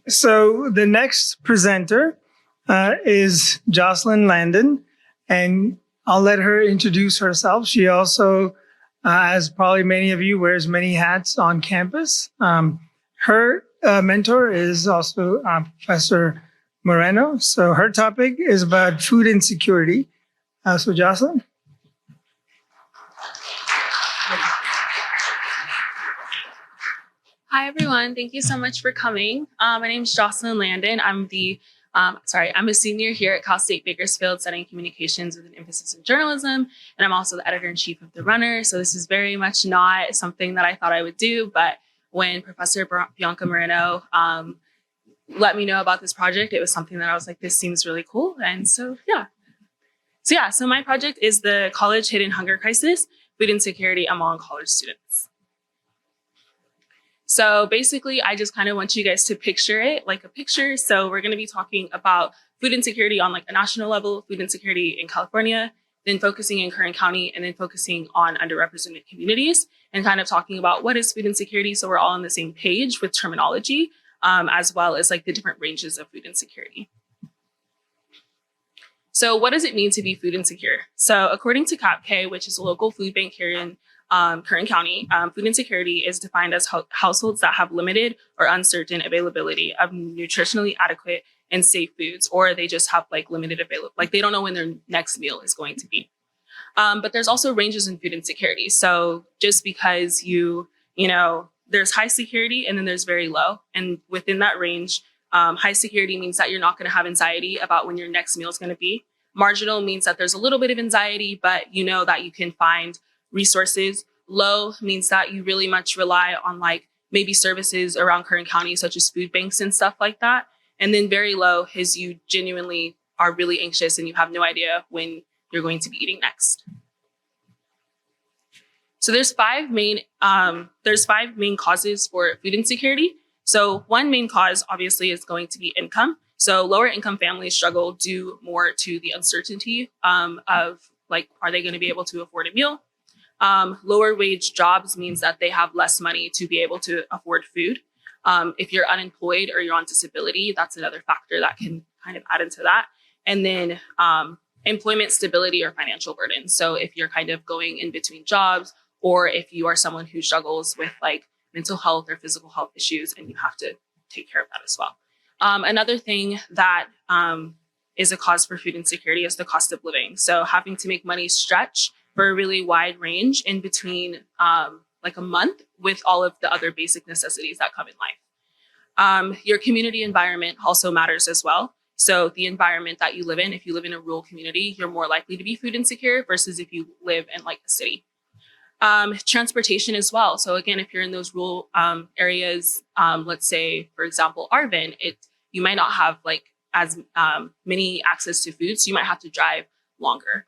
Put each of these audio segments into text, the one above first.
So the next presenter is Jocelynn Landon, and I'll let her introduce herself. She also, as probably many of you, wears many hats on campus. Her mentor is also Professor Moreno. So her topic is about food insecurity. So Jocelynn. Hi, everyone. Thank you so much for coming. My name is Jocelynn Landon. I'm a senior here at Cal State Bakersfield studying communications with an emphasis in journalism. And I'm also the editor-in-chief of The Runner. So this is very much not something that I thought I would do. But when Professor Bianca Moreno let me know about this project, it was something that I was like, this seems really cool. And so my project is the College Hidden Hunger Crisis, Food Insecurity Among College Students. So basically, I just kind of want you guys to picture it like a picture. So we're going to be talking about food insecurity on like a national level, food insecurity in California, then focusing in Kern County, and then focusing on underrepresented communities and kind of talking about what is food insecurity. So we're all on the same page with terminology, as well as like the different ranges of food insecurity. So what does it mean to be food insecure? So according to CAPK, which is a local food bank here in Kern County, food insecurity is defined as households that have limited or uncertain availability of nutritionally adequate and safe foods, or they just have like limited availability, like they don't know when their next meal is going to be. But there's also ranges in food insecurity. So just because there's high security and then there's very low, and within that range, high security means that you're not going to have anxiety about when your next meal is going to be. Marginal means that there's a little bit of anxiety, but you know that you can find resources. Low means that you really much rely on like maybe services around Kern County, such as food banks and stuff like that. And then very low is you genuinely are really anxious and you have no idea when you're going to be eating next. So there's five main causes for food insecurity. So one main cause obviously is going to be income. So lower income families struggle due more to the uncertainty of like, are they going to be able to afford a meal? Lower wage jobs means that they have less money to be able to afford food. If you're unemployed or you're on disability, that's another factor that can kind of add into that. And then employment stability or financial burden. So if you're kind of going in between jobs, or if you are someone who struggles with like mental health or physical health issues, and you have to take care of that as well. Another thing that is a cause for food insecurity is the cost of living. So having to make money stretch for a really wide range in between like a month with all of the other basic necessities that come in life. Your community environment also matters as well. So the environment that you live in, if you live in a rural community, you're more likely to be food insecure versus if you live in like the city. Transportation as well. So again, if you're in those rural areas, let's say, for example, Arvin, you might not have like as many access to food, so you might have to drive longer.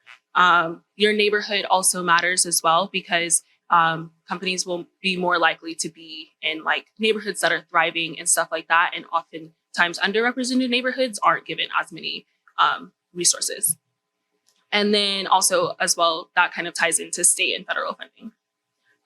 Your neighborhood also matters as well, because companies will be more likely to be in like neighborhoods that are thriving and stuff like that. And oftentimes underrepresented neighborhoods aren't given as many resources. And then also as well, that kind of ties into state and federal funding.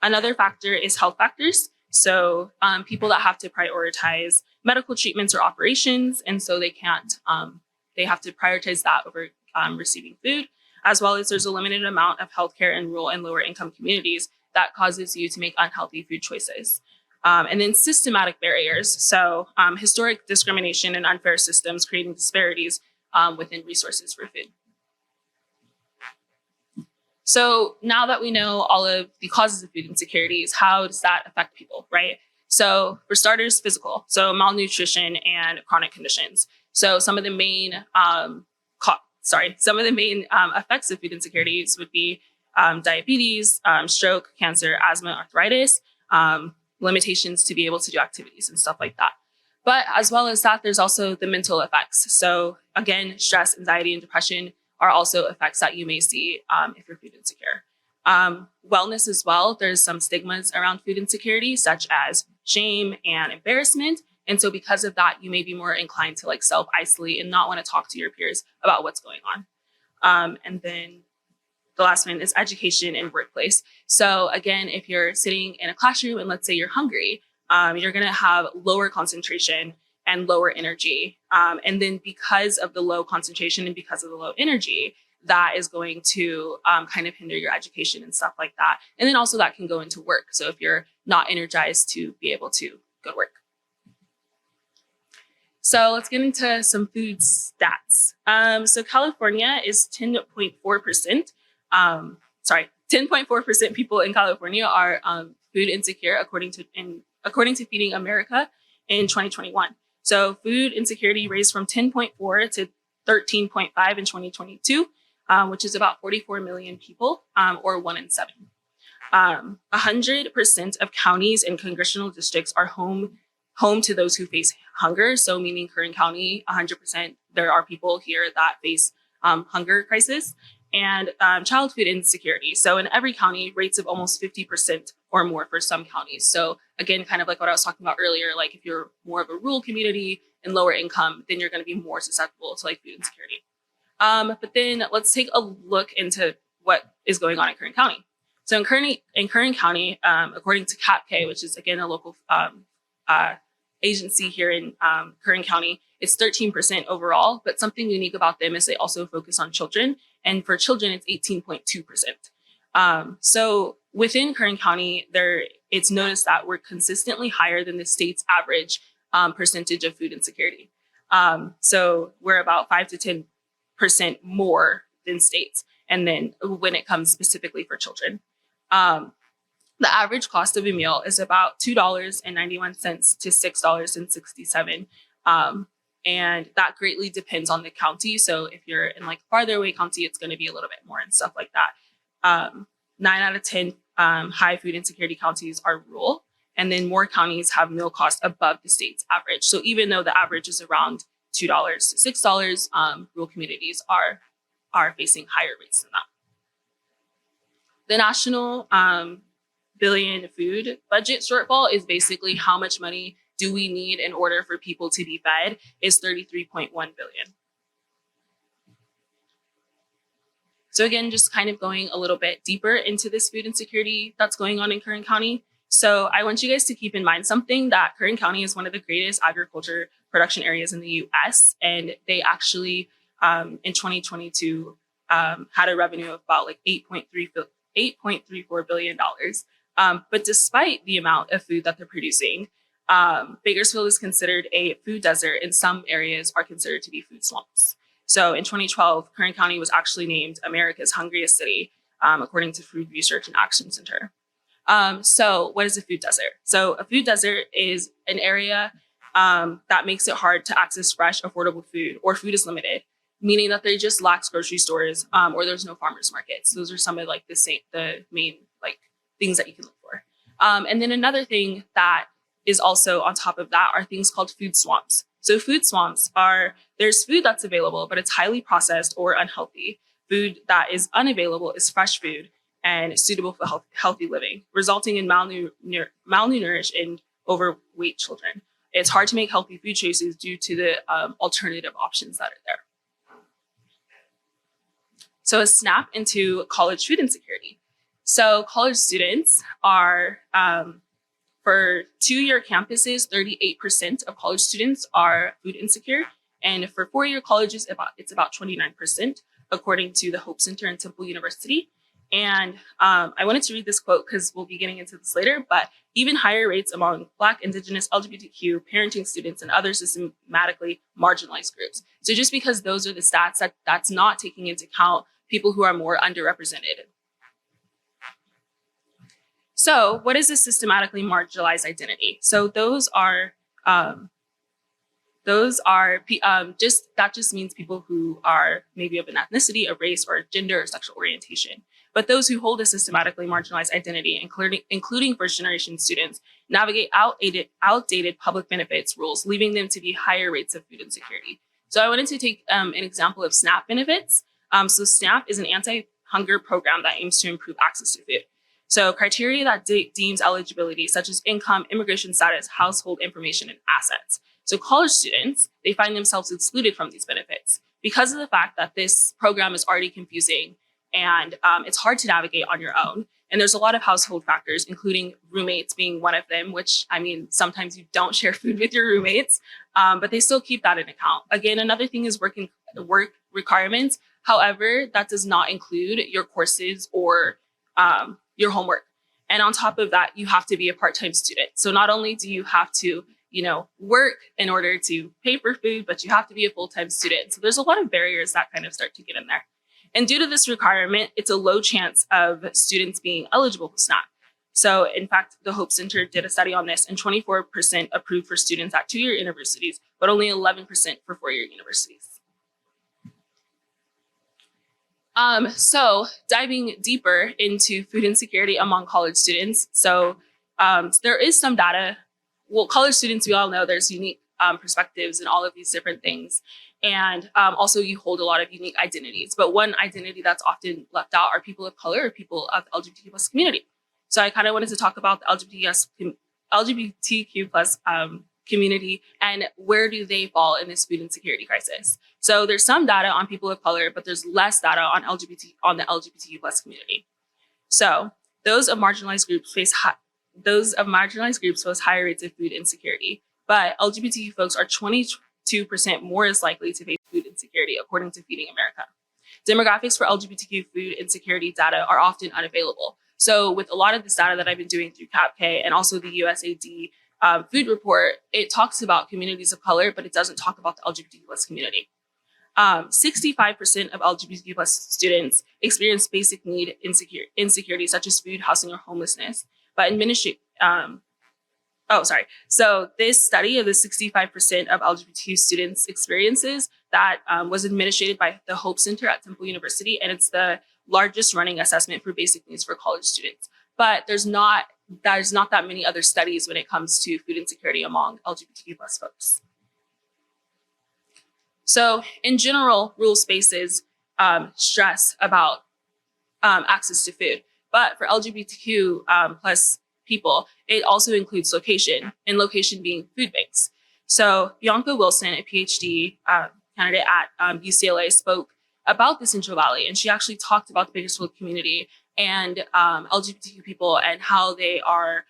Another factor is health factors. So people that have to prioritize medical treatments or operations, and so they have to prioritize that over receiving food, as well as there's a limited amount of healthcare in rural and lower income communities that causes you to make unhealthy food choices. And then systematic barriers. So historic discrimination and unfair systems creating disparities within resources for food. So now that we know all of the causes of food insecurities, how does that affect people, right? So for starters, physical, so malnutrition and chronic conditions. So some of the main effects of food insecurities would be diabetes, stroke, cancer, asthma, arthritis, limitations to be able to do activities and stuff like that. But as well as that, there's also the mental effects. So again, stress, anxiety, and depression are also effects that you may see if you're food insecure. Wellness as well, there's some stigmas around food insecurity, such as shame and embarrassment. And so because of that, you may be more inclined to like self-isolate and not want to talk to your peers about what's going on. And then the last one is education and workplace. So again, if you're sitting in a classroom and let's say you're hungry, you're going to have lower concentration and lower energy. And then because of the low concentration and because of the low energy, that is going to kind of hinder your education and stuff like that. And then also that can go into work. So if you're not energized to be able to go to work. So let's get into some food stats. So California is 10.4%. 10.4% people in California are food insecure, according to Feeding America in 2021. So food insecurity raised from 10.4 to 13.5 in 2022, which is about 44 million people, or 1 in 7. 100% of counties and congressional districts are home to those who face hunger. So meaning Kern County, 100%, there are people here that face hunger crisis and child food insecurity. So in every county, rates of almost 50% or more for some counties. So again, kind of like what I was talking about earlier, like if you're more of a rural community and lower income, then you're going to be more susceptible to like food insecurity. But then let's take a look into what is going on in Kern County. So in Kern County, according to CAPK, which is again a local agency here in Kern County, it's 13% overall. But something unique about them is they also focus on children, and for children, it's 18.2%. So within Kern County, it's noticed that we're consistently higher than the state's average percentage of food insecurity. So we're about 5 to 10% more than states. And then when it comes specifically for children, the average cost of a meal is about $2.91 to $6.67. And that greatly depends on the county. So if you're in like a farther away county, it's going to be a little bit more and stuff like that. 9 out of 10 high food insecurity counties are rural. And then more counties have meal costs above the state's average. So even though the average is around $2 to $6, rural communities are facing higher rates than that. The national billion food budget shortfall is basically how much money do we need in order for people to be fed, is $33.1 billion. So again, just kind of going a little bit deeper into this food insecurity that's going on in Kern County. So I want you guys to keep in mind something, that Kern County is one of the greatest agriculture production areas in the US. And they actually, in 2022, had a revenue of about like $8.34 billion. But despite the amount of food that they're producing, Bakersfield is considered a food desert, and some areas are considered to be food swamps. So in 2012, Kern County was actually named America's Hungriest City, according to Food Research and Action Center. So what is a food desert? So a food desert is an area that makes it hard to access fresh, affordable food, or food is limited, meaning that there just lacks grocery stores, or there's no farmers markets. Those are some of like the main like things that you can look for. And then another thing that is also on top of that are things called food swamps. So food swamps there's food that's available, but it's highly processed or unhealthy. Food that is unavailable is fresh food and suitable for healthy living, resulting in malnourished and overweight children. It's hard to make healthy food choices due to the alternative options that are there. So a snap into college food insecurity. So college students are, for 2-year campuses, 38% of college students are food insecure. And for 4-year colleges, it's about 29%, according to the Hope Center and Temple University. And I wanted to read this quote because we'll be getting into this later, but even higher rates among Black, Indigenous, LGBTQ, parenting students, and other systematically marginalized groups. So just because those are the stats, that's not taking into account people who are more underrepresented. So what is a systematically marginalized identity? So that just means people who are maybe of an ethnicity, a race, or a gender or sexual orientation. But those who hold a systematically marginalized identity, including first-generation students, navigate outdated public benefits rules, leaving them to be higher rates of food insecurity. So I wanted to take an example of SNAP benefits. So SNAP is an anti-hunger program that aims to improve access to food. So criteria that deems eligibility, such as income, immigration status, household information, and assets. So college students, they find themselves excluded from these benefits because of the fact that this program is already confusing and it's hard to navigate on your own. And there's a lot of household factors, including roommates being one of them, which, I mean, sometimes you don't share food with your roommates, but they still keep that in account. Again, another thing is work requirements. However, that does not include your courses or your homework. And on top of that, you have to be a part-time student. So not only do you have to, work in order to pay for food, but you have to be a full-time student. So there's a lot of barriers that kind of start to get in there. And due to this requirement, it's a low chance of students being eligible for SNAP. So in fact, the Hope Center did a study on this, and 24% approved for students at 2-year universities, but only 11% for 4-year universities. So diving deeper into food insecurity among college students. So there is some data. Well, college students, we all know there's unique perspectives and all of these different things. And also you hold a lot of unique identities. But one identity that's often left out are people of color or people of the LGBTQ plus community. So I kind of wanted to talk about the LGBTQ plus community and where do they fall in this food insecurity crisis. So there's some data on people of color, but there's less data on the LGBTQ plus community. So those of marginalized groups face higher rates of food insecurity, but LGBTQ folks are 22% more likely to face food insecurity, according to Feeding America. Demographics for LGBTQ food insecurity data are often unavailable. So with a lot of this data that I've been doing through CAPK and also the USAID food report, it talks about communities of color, but it doesn't talk about the LGBTQ plus community. 65% of LGBTQ plus students experience basic need insecurity, such as food, housing, or homelessness. But So this study of the 65% of LGBTQ students' experiences that was administered by the Hope Center at Temple University, and it's the largest running assessment for basic needs for college students. But there's not that many other studies when it comes to food insecurity among LGBTQ plus folks. So in general, rural spaces stress about access to food. But for LGBTQ plus people, it also includes location, and location being food banks. So Bianca Wilson, a PhD candidate at UCLA, spoke about the Central Valley, and she actually talked about the Bakersfield community and LGBTQ people and how they are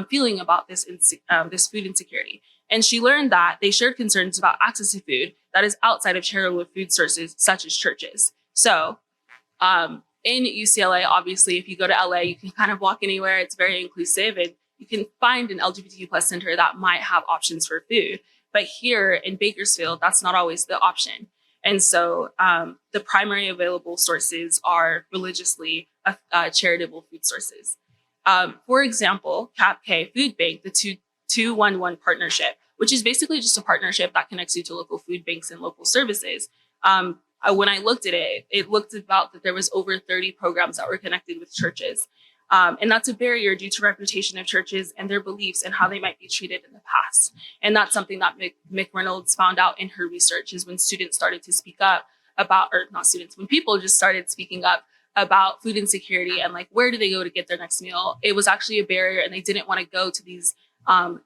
feeling about this food insecurity. And she learned that they shared concerns about access to food that is outside of charitable food sources, such as churches. So in UCLA, obviously, if you go to LA, you can kind of walk anywhere. It's very inclusive, and you can find an LGBTQ plus center that might have options for food. But here in Bakersfield, that's not always the option. And so the primary available sources are religiously charitable food sources. For example, CAPK Food Bank, the 211 partnership, which is basically just a partnership that connects you to local food banks and local services. When I looked at it, it looked about that there was over 30 programs that were connected with churches. And that's a barrier due to reputation of churches and their beliefs and how they might be treated in the past. And that's something that McReynolds found out in her research, is when students started to speak up about, or not students, when people just started speaking up about food insecurity and like, where do they go to get their next meal? It was actually a barrier, and they didn't want to go to these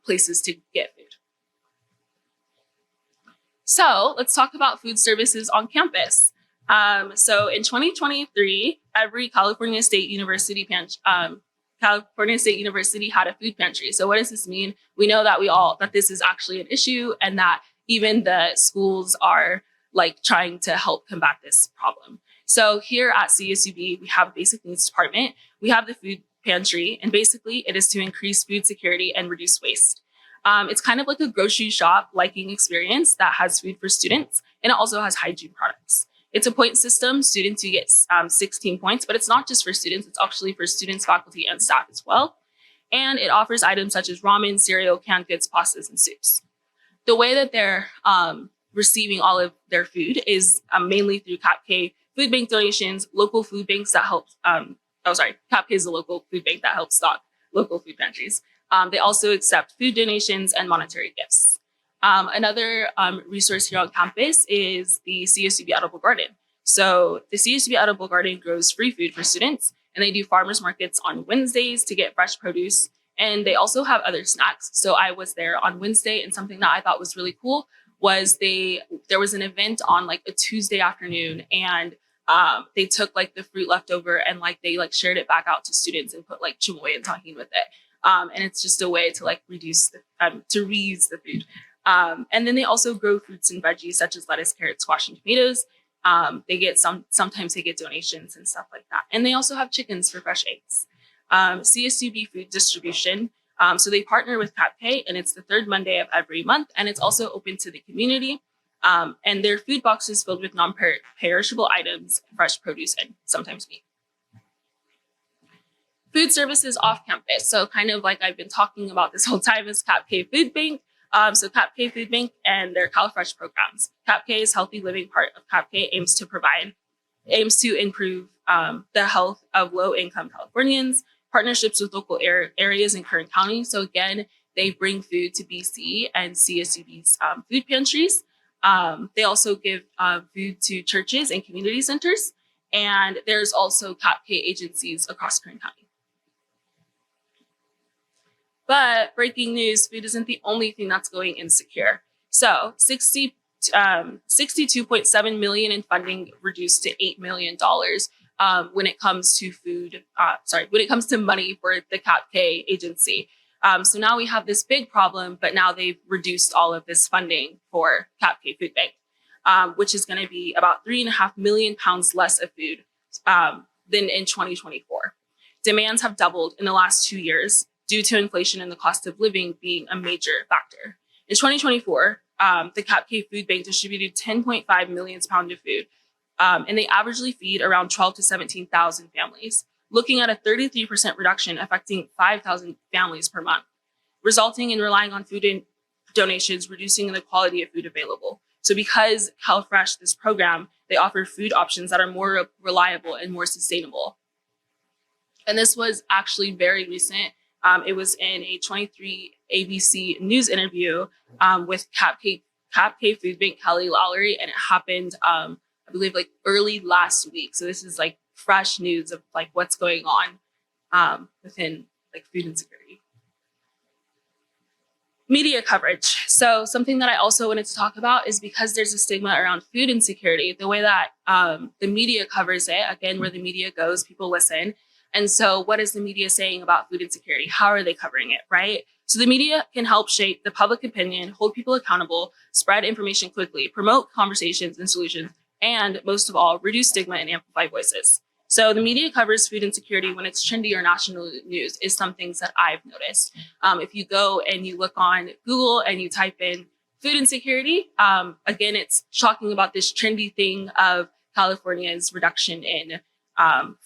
places to get food. So let's talk about food services on campus. So in 2023, every California State University had a food pantry. So what does this mean? We know that this is actually an issue, and that even the schools are like trying to help combat this problem. So here at CSUB, we have a basic needs department. We have the food pantry, and basically it is to increase food security and reduce waste. It's kind of like a grocery shop liking experience that has food for students, and it also has hygiene products. It's a point system. Students, you get 16 points, but it's not just for students. It's actually for students, faculty, and staff as well. And it offers items such as ramen, cereal, canned goods, pastas, and soups. The way that they're receiving all of their food is mainly through CAPK food bank donations, local food banks that help. CAPK is a local food bank that helps stock local food pantries. They also accept food donations and monetary gifts. Another resource here on campus is the CSUB Edible Garden. So the CSUB Edible Garden grows free food for students, and they do farmers markets on Wednesdays to get fresh produce. And they also have other snacks. So I was there on Wednesday, and something that I thought was really cool was there was an event on like a Tuesday afternoon, and they took like the fruit leftover and like they like shared it back out to students and put like chamoy and tahini with it. And it's just a way to like reduce to reuse the food. And then they also grow fruits and veggies such as lettuce, carrots, squash, and tomatoes. They get sometimes they get donations and stuff like that. And they also have chickens for fresh eggs. CSUB food distribution. So they partner with CapK, and it's the third Monday of every month, and it's also open to the community. And their food boxes filled with non-perishable items, fresh produce, and sometimes meat. Food services off campus. So kind of like I've been talking about this whole time is CapK Food Bank. So CapK Food Bank and their CalFresh programs. CapK's Healthy Living part of CapK aims to improve the health of low-income Californians, partnerships with local areas in Kern County. So again, they bring food to BC and CSUB's food pantries. They also give food to churches and community centers. And there's also CapK agencies across Kern County. But breaking news, food isn't the only thing that's going insecure. So 62.7 million in funding reduced to $8 million when it comes to when it comes to money for the CapK agency. So now we have this big problem, but now they've reduced all of this funding for CapK Food Bank, which is going to be about 3.5 million pounds less of food than in 2024. Demands have doubled in the last 2 years due to inflation and the cost of living being a major factor. In 2024, the CapK Food Bank distributed 10.5 million pounds of food, and they averagely feed around 12 to 17,000 families, looking at a 33% reduction affecting 5,000 families per month, resulting in relying on food and donations, reducing the quality of food available. So because CalFresh, this program, they offer food options that are more reliable and more sustainable. And this was actually very recent. It was in a 23 ABC News interview with CapK Food Bank Kelly Lowry, and it happened, I believe, like early last week. So this is like fresh news of like what's going on within like food insecurity. Media coverage. So something that I also wanted to talk about is because there's a stigma around food insecurity, the way that the media covers it, again, where the media goes, people listen. And so what is the media saying about food insecurity? How are they covering it, right? So the media can help shape the public opinion, hold people accountable, spread information quickly, promote conversations and solutions, and most of all, reduce stigma and amplify voices. So the media covers food insecurity when it's trendy or national news is some things that I've noticed. If you go and you look on Google and you type in food insecurity, again, it's talking about this trendy thing of California's reduction in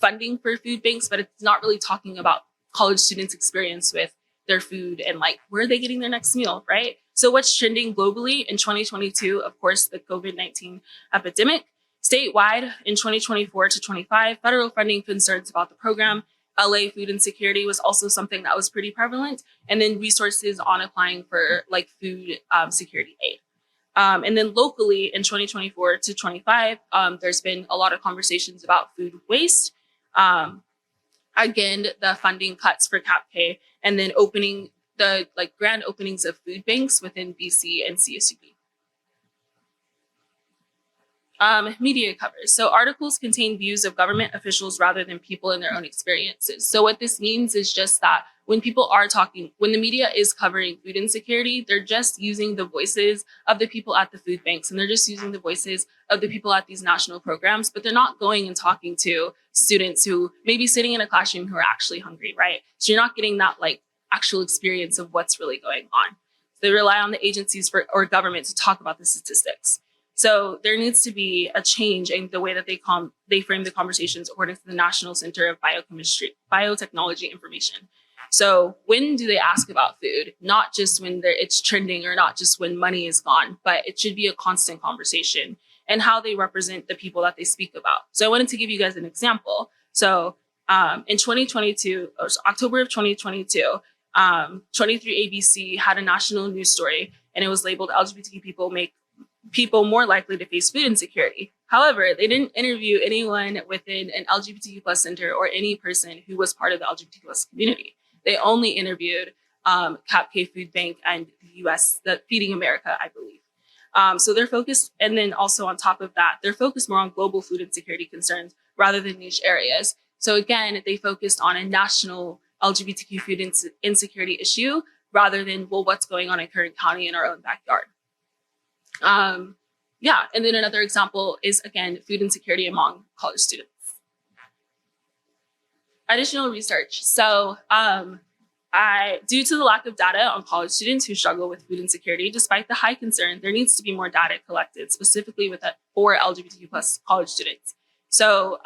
funding for food banks, but it's not really talking about college students' experience with their food and like where are they getting their next meal, right? So what's trending globally in 2022, of course, the COVID-19 epidemic. Statewide in 2024 to 25, federal funding concerns about the program. LA food insecurity was also something that was pretty prevalent. And then resources on applying for like food security aid. And then locally in 2024 to 25, there's been a lot of conversations about food waste. Again, the funding cuts for CapK, and then opening the like grand openings of food banks within BC and CSUB. Media covers. So articles contain views of government officials rather than people in their own experiences. So what this means is just that when people are talking, when the media is covering food insecurity, they're just using the voices of the people at the food banks, and they're just using the voices of the people at these national programs, but they're not going and talking to students who may be sitting in a classroom who are actually hungry, right? So you're not getting that like actual experience of what's really going on. So they rely on the agencies or government to talk about the statistics. So there needs to be a change in the way that they frame the conversations according to the National Center of Biotechnology Information. So when do they ask about food? Not just when it's trending or not just when money is gone, but it should be a constant conversation and how they represent the people that they speak about. So I wanted to give you guys an example. So in 2022, or October of 2022, 23 ABC had a national news story, and it was labeled LGBTQ people make people more likely to face food insecurity. However, they didn't interview anyone within an LGBTQ plus center or any person who was part of the LGBTQ plus community. They only interviewed CapK Food Bank and the US, the Feeding America, I believe. So they're focused, and then also on top of that, they're focused more on global food insecurity concerns rather than niche areas. So again, they focused on a national LGBTQ food insecurity issue rather than, well, what's going on in Kern County in our own backyard. Yeah, and then another example is, again, food insecurity among college students. Additional research. So due to the lack of data on college students who struggle with food insecurity, despite the high concern, there needs to be more data collected specifically for LGBTQ plus college students. So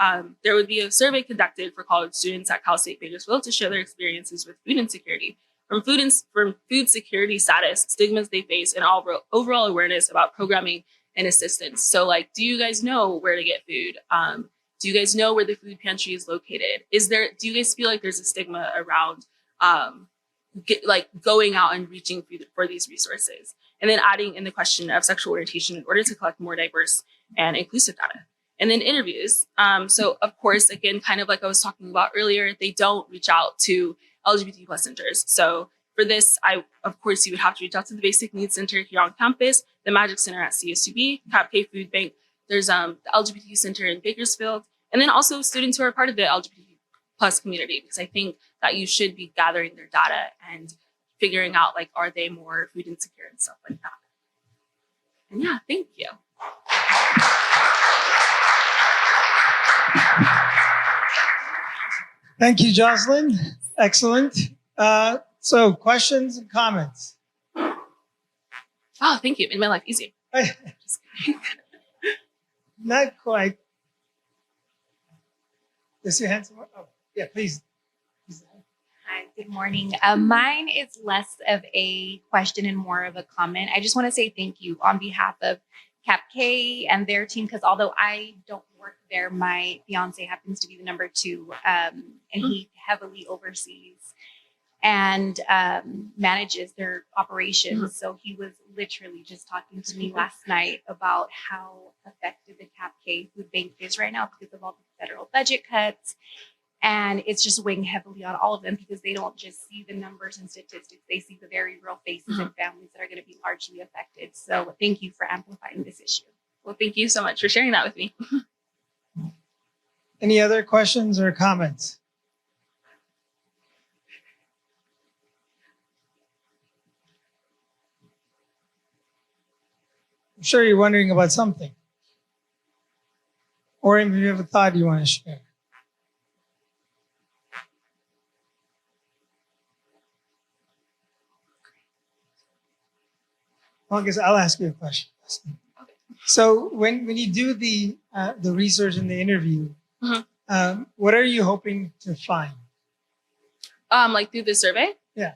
there would be a survey conducted for college students at Cal State Bakersfield to share their experiences with food insecurity, from food security status, stigmas they face, and overall awareness about programming and assistance. So like, do you guys know where to get food? Do you guys know where the food pantry is located? Do you guys feel like there's a stigma around going out and reaching for these resources? And then adding in the question of sexual orientation in order to collect more diverse and inclusive data. And then interviews. So of course, again, kind of like I was talking about earlier, they don't reach out to LGBT plus centers. So for this, of course, you would have to reach out to the Basic Needs Center here on campus, the Magic Center at CSUB, CapK Food Bank. There's the LGBT Center in Bakersfield, and then also students who are part of the LGBT plus community, because I think that you should be gathering their data and figuring out, like, are they more food insecure and stuff like that. And yeah, thank you. Thank you, Jocelynn. Excellent. So questions and comments? Oh, thank you. Made my life easy. Just kidding. Not quite. Is your hand somewhere? Oh, yeah, please. Hi, good morning. Mine is less of a question and more of a comment. I just want to say thank you on behalf of CapK and their team, because although I don't work there, my fiance happens to be the number 2, and he heavily oversees and manages their operations. So he was literally just talking to me last night about how effective the CapK food bank is right now because of all the federal budget cuts. And it's just weighing heavily on all of them because they don't just see the numbers and statistics. They see the very real faces and families that are going to be largely affected. So thank you for amplifying this issue. Well, thank you so much for sharing that with me. Any other questions or comments? I'm sure you're wondering about something. Or if you have a thought you want to share. Well, I guess I'll ask you a question. So when you do the research and the interview, what are you hoping to find? Like through the survey? Yeah.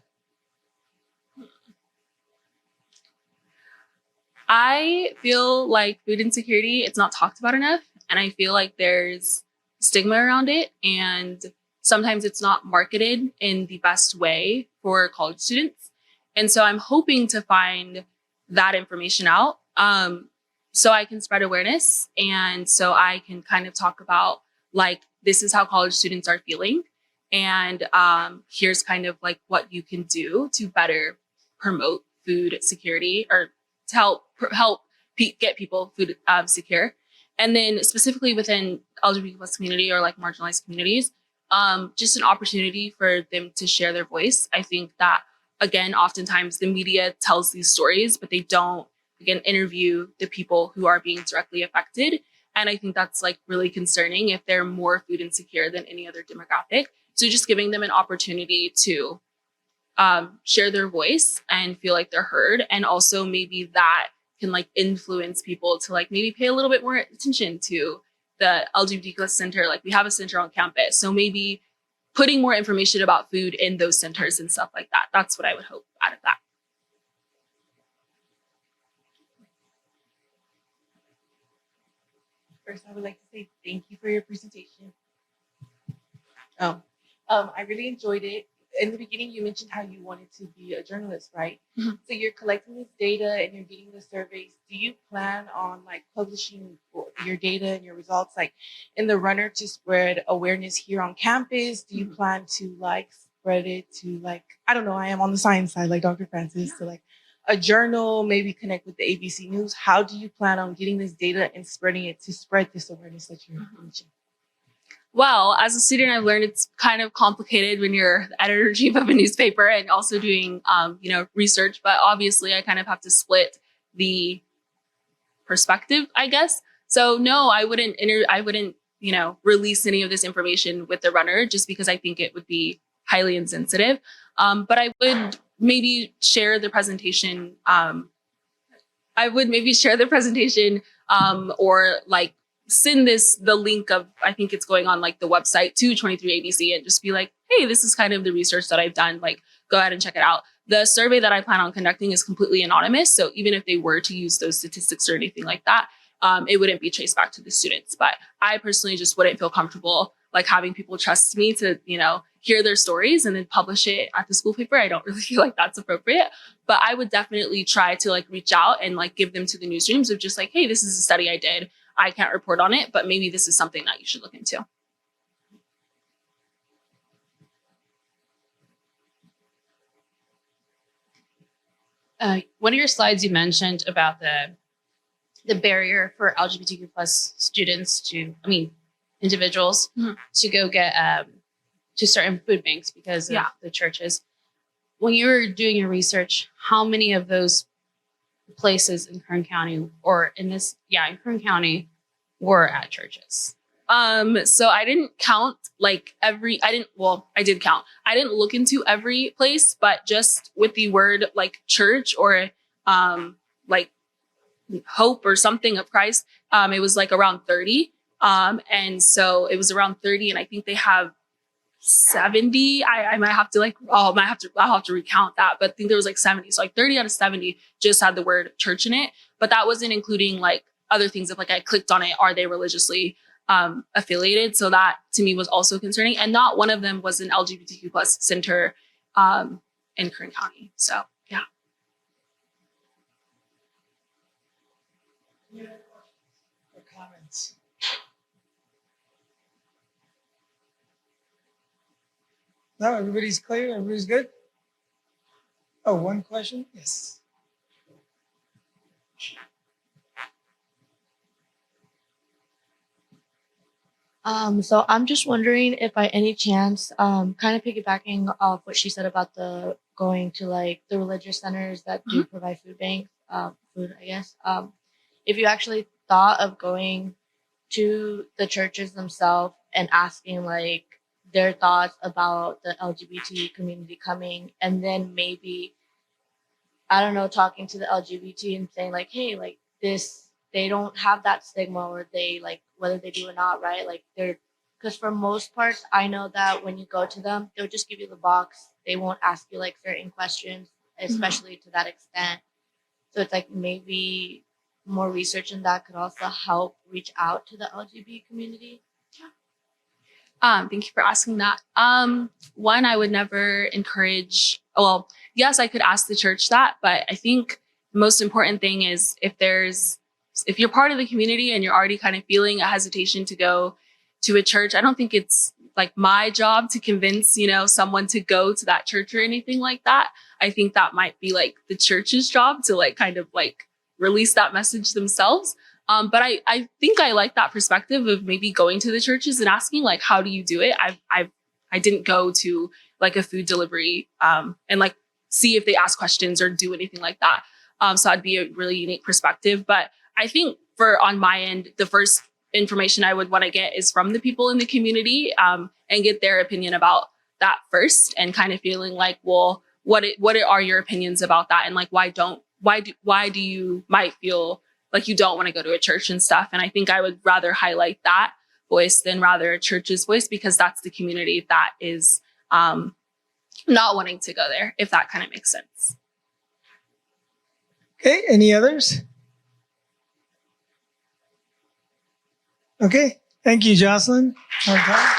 I feel like food insecurity, it's not talked about enough. And I feel like there's stigma around it. And sometimes it's not marketed in the best way for college students. And so I'm hoping to find that information out so I can spread awareness. And so I can kind of talk about, like, this is how college students are feeling. And here's kind of like what you can do to better promote food security or to help get people food secure. And then specifically within LGBT plus community or like marginalized communities, just an opportunity for them to share their voice. I think that, again, oftentimes the media tells these stories, but they don't, again, interview the people who are being directly affected. And I think that's like really concerning if they're more food insecure than any other demographic. So just giving them an opportunity to share their voice and feel like they're heard. And also maybe that can like influence people to like maybe pay a little bit more attention to the LGBT center. Like we have a center on campus. So maybe putting more information about food in those centers and stuff like that. That's what I would hope out of that. First, I would like to say thank you for your presentation. I really enjoyed it. In the beginning, you mentioned how you wanted to be a journalist, right? Mm-hmm. So you're collecting this data and you're getting the surveys. Do you plan on like publishing your data and your results like in the runner to spread awareness here on campus? Do you plan to like spread it to like, I don't know, I am on the science side like Dr. Francis, to like a journal, maybe connect with the ABC News? How do you plan on getting this data and spreading it to spread this awareness that you're reaching? Well, as a student, I've learned it's kind of complicated when you're the editor-in-chief of a newspaper and also doing, research. But obviously, I kind of have to split the perspective, I guess. So no, I wouldn't, release any of this information with the runner just because I think it would be highly insensitive. But I would maybe share the presentation. Or like send the link of, I think it's going on like the website to 23ABC and just be like, hey, this is kind of the research that I've done. Like, go ahead and check it out. The survey that I plan on conducting is completely anonymous. So even if they were to use those statistics or anything like that, it wouldn't be traced back to the students. But I personally just wouldn't feel comfortable like having people trust me to, hear their stories and then publish it at the school paper. I don't really feel like that's appropriate. But I would definitely try to like reach out and like give them to the newsrooms of just like, hey, this is a study I did. I can't report on it, but maybe this is something that you should look into. One of your slides, you mentioned about the barrier for LGBTQ plus students individuals to go get to certain food banks because of the churches. When you were doing your research, how many of those places in Kern County in Kern County were at churches? So I didn't count I did count. I didn't look into every place, but just with the word like church or like hope or something of Christ, it was like around 30. And so it was around 30 and I think they have 70. I might have to I'll have to recount that, but I think there was like 70. So like 30 out of 70 just had the word church in it, but that wasn't including like other things. If like I clicked on it, are they religiously affiliated? So that to me was also concerning. And not one of them was an LGBTQ plus center in Kern County. So yeah. Or comments? No, everybody's clear? Everybody's good? Oh, one question? Yes. So I'm just wondering if by any chance, kind of piggybacking off what she said about the going to like the religious centers that do provide food banks, food, I guess. If you actually thought of going to the churches themselves and asking like their thoughts about the LGBT community coming, and then maybe, I don't know, talking to the LGBT and saying like, hey, like this, they don't have that stigma, or they like, whether they do or not, right? Like because for most parts, I know that when you go to them, they'll just give you the box. They won't ask you like certain questions, especially to that extent. So it's like maybe more research in that could also help reach out to the LGBT community. Thank you for asking that. One, I would never encourage, well, yes, I could ask the church that, but I think the most important thing is if you're part of the community and you're already kind of feeling a hesitation to go to a church, I don't think it's like my job to convince, someone to go to that church or anything like that. I think that might be like the church's job to like kind of like release that message themselves. But I think I like that perspective of maybe going to the churches and asking like, how do you do it? I didn't go to like a food delivery and like see if they ask questions or do anything like that. So that'd be a really unique perspective. But I think on my end, the first information I would want to get is from the people in the community and get their opinion about that first, and kind of feeling like, well, what are your opinions about that? And like, why do you might feel like you don't want to go to a church and stuff? And I think I would rather highlight that voice than rather a church's voice, because that's the community that is not wanting to go there, if that kind of makes sense. Okay, any others? Okay, thank you, Jocelynn. Okay.